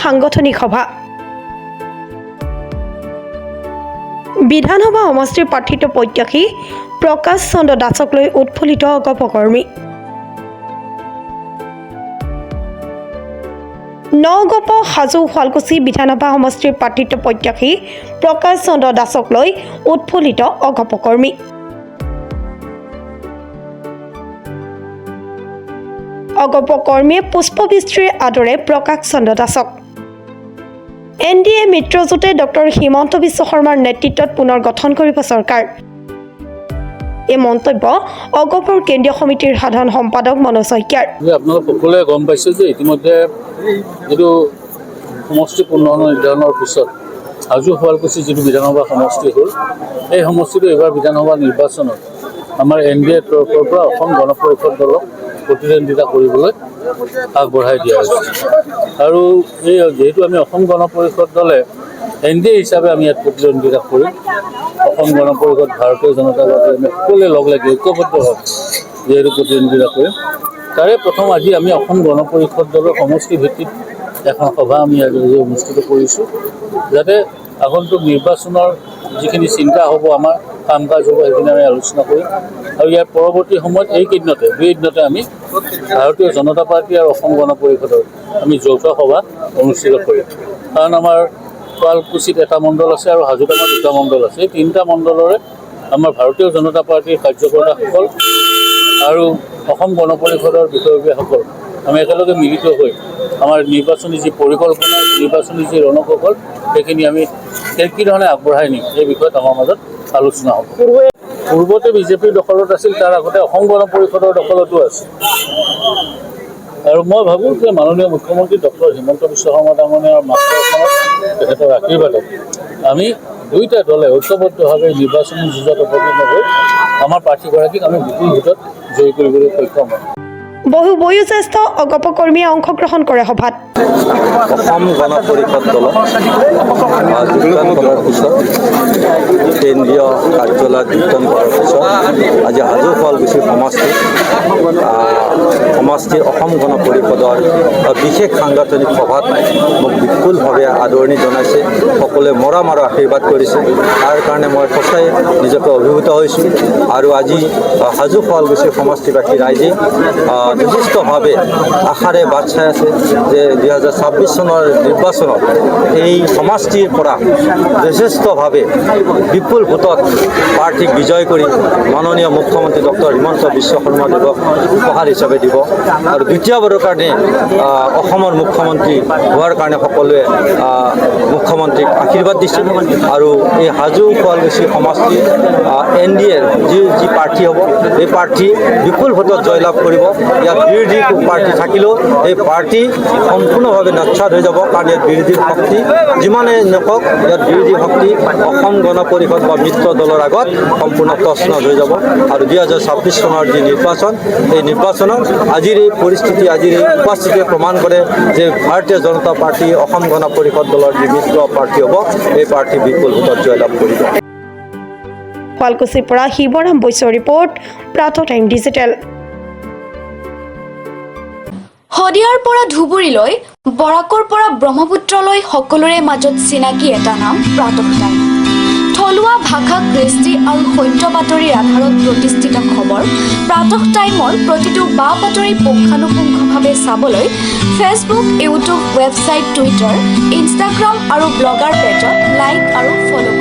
সাংগঠনিক সভা বিধানসভা সমষ্টিৰ প্ৰাৰ্থিত্ব প্ৰত্যাশী প্ৰকাশ চন্দ্ৰ দাসক লৈ উৎফুল্লিত অগপকৰ্মী নগপ হাজো শুৱালকুছি বিধানসভা সমষ্টিৰ প্ৰাৰ্থিত্ব প্ৰত্যাশী প্ৰকাশ চন্দ্ৰ দাসক লৈ উৎফুল্লিত অগপকৰ্মী অগপকৰ্মীয়ে পুষ্পবৃষ্টিৰে আদৰে প্ৰকাশ চন্দ্ৰ দাসক এনডিএ মিত্ৰজোঁটে ডক্টৰ হিমন্ত বিশ্ব শৰ্মাৰ নেতৃত্বত পুনৰ গঠন কৰিব চৰকাৰ এই মন্তব্য অগপৰ কেন্দ্ৰীয় সমিতিৰ সাধাৰণ সম্পাদক মনোজ শইকীয়াৰ আপোনালোক সকলোৱে গম পাইছে যে ইতিমধ্যে যিটো সমষ্টি পুনৰ্গঠন নিৰ্ধাৰণৰ পিছত হাজো শুৱালকুছি যিটো বিধানসভা সমষ্টি হ'ল এই সমষ্টিটো এইবাৰ বিধানসভা নিৰ্বাচনত আমাৰ এনডিএৰ তৰফৰ পৰা অসম গণ পৰিষদ দলক প্ৰতিদ্বন্দ্বিতা কৰিবলৈ আগবঢ়াই দিয়া হৈছে আৰু এই যেহেতু আমি অসম গণ পৰিষদ দলে এনডিএ হিচাপে আমি ইয়াত প্ৰতিদ্বন্দ্বিতা কৰিম অসম গণ পৰিষদ ভাৰতীয় জনতা পাৰ্টি আমি সকলোৱে লগ লাগি ঐক্যবদ্ধভাৱে যিহেতু প্ৰতিদ্বন্দ্বিতা কৰিম তাৰে প্ৰথম আজি আমি অসম গণ পৰিষদ দলৰ সমষ্টি ভিত্তিত এখন সভা আমি আজি অনুষ্ঠিত কৰিছোঁ যাতে আগন্তুক নিৰ্বাচনৰ যিখিনি চিন্তা হ'ব আমাৰ কাম কাজ হ'ব সেইখিনি আমি আলোচনা কৰিম আৰু ইয়াৰ পৰৱৰ্তী সময়ত দুইদিনতে আমি ভাৰতীয় জনতা পাৰ্টি আৰু অসম গণ পৰিষদৰ আমি যৌথ সভা অনুষ্ঠিত কৰিম কাৰণ আমাৰ শুৱালকুছিত এটা মণ্ডল আছে আৰু হাজোত আমাৰ দুটা মণ্ডল আছে এই তিনিটা মণ্ডলৰে আমাৰ ভাৰতীয় জনতা পাৰ্টিৰ কাৰ্যকৰ্তাসকল আৰু অসম গণ পৰিষদৰ বিষয়ববীয়াসকল আমি একেলগে মিলিত হৈ আমাৰ নিৰ্বাচনী যি পৰিকল্পনা নিৰ্বাচনী যি ৰণকৌশল সেইখিনি আমি কি ধৰণে আগবঢ়াই নিম এই বিষয়ত আমাৰ মাজত আলোচনা হ'ব পূৰ্বতে বিজেপিৰ দখলত আছিল তাৰ আগতে অসম গণ পৰিষদৰ দখলতো আছে আৰু মই ভাবোঁ যে মাননীয় মুখ্যমন্ত্ৰী ডক্টৰ হিমন্ত বিশ্ব শৰ্মা ডাঙৰীয়াৰ মাৰ্গদৰ্শনত তেখেতৰ আশীৰ্বাদত আমি দুয়োটা দলে ঐক্যবদ্ধভাৱে নিৰ্বাচনী যুঁজত অৱতীৰ্ণ হৈ আমাৰ প্ৰাৰ্থীগৰাকীক আমি বিপুল ভোটত জয়ী কৰিবলৈ সক্ষম হ'ম বহু বয়োজ্যেষ্ঠ অগপকৰ্মীয়ে অংশগ্ৰহণ কৰে সভাত অসম গণ পৰিষদ দলত যোগদান কৰাৰ পিছত কেন্দ্ৰীয় কাৰ্যালয়ত যোগদান কৰাৰ পিছত আজি হাজো শুৱালকুছি সমষ্টিৰ অসম গণ পৰিষদৰ বিশেষ সাংগঠনিক সভাত মোক বিপুলভাৱে আদৰণি জনাইছে সকলোৱে মৰম আৰু আশীৰ্বাদ কৰিছে তাৰ কাৰণে মই সঁচাই নিজকে অভিভূত হৈছোঁ আৰু আজি হাজো শুৱালকুছি সমষ্টিবাসী ৰাইজে যথেষ্টভাৱে আশাৰে বাট চাই আছে যে 2026 চনৰ নিৰ্বাচনত এই সমষ্টিৰ পৰা যথেষ্টভাৱে বিপুল ভোটত প্ৰাৰ্থীক বিজয় কৰি মাননীয় মুখ্যমন্ত্ৰী ডক্টৰ হিমন্ত বিশ্ব শৰ্মা দেৱক উপহাৰ হিচাপে দিব আৰু দ্বিতীয়বাৰৰ কাৰণে অসমৰ মুখ্যমন্ত্ৰী হোৱাৰ কাৰণে সকলোৱে মুখ্যমন্ত্ৰীক আশীৰ্বাদ দিছে আৰু এই হাজো শুৱালকুছি সমষ্টিৰ এনডিএৰ যি প্ৰাৰ্থী হ'ব এই প্ৰাৰ্থী বিপুল ভোটত জয়লাভ কৰিব ইয়াত বিৰোধী পাৰ্টি থাকিলেও এই পাৰ্টি সম্পূৰ্ণভাৱে নস্বাত হৈ যাব কাৰণ ইয়াত বিৰোধীৰ শক্তি যিমানে নকওক ইয়াত বিৰোধী শক্তি অসম গণ পৰিষদ বা মিত্ৰ দলৰ আগত সম্পূৰ্ণ তছনছ হৈ যাব আৰু 2026 চনৰ যি নিৰ্বাচন এই নিৰ্বাচনত আজিৰ এই পৰিস্থিতি আজিৰ এই উপস্থিতিয়ে প্ৰমাণ কৰে যে ভাৰতীয় জনতা পাৰ্টি অসম গণ পৰিষদ দলৰ যি মিত্ৰ প্ৰাৰ্থী হ'ব এই প্ৰাৰ্থী বিপুল ভোটত জয়লাভ কৰিব শুৱালকুছিৰ পৰা শিৱৰাম বৈশ্যৰ ৰিপৰ্ট প্ৰাতঃ টাইম ডিজিটেল শদিয়াৰ পৰা ধুবুৰীলৈ বৰাকৰ পৰা ব্ৰহ্মপুত্ৰলৈ সকলোৰে মাজত চিনাকি এটা নাম প্ৰাতঃ টাইম থলুৱা ভাষা কৃষ্টি আৰু সত্য বাতৰিৰ আধাৰত প্ৰতিষ্ঠিত খবৰ প্ৰাতঃ টাইমৰ প্ৰতিটো বা বাতৰি পুংখানুপুংখভাৱে চাবলৈ Facebook YouTube website Twitter Instagram আৰু ব্লগাৰ পেজত লাইক আৰু ফ'ল'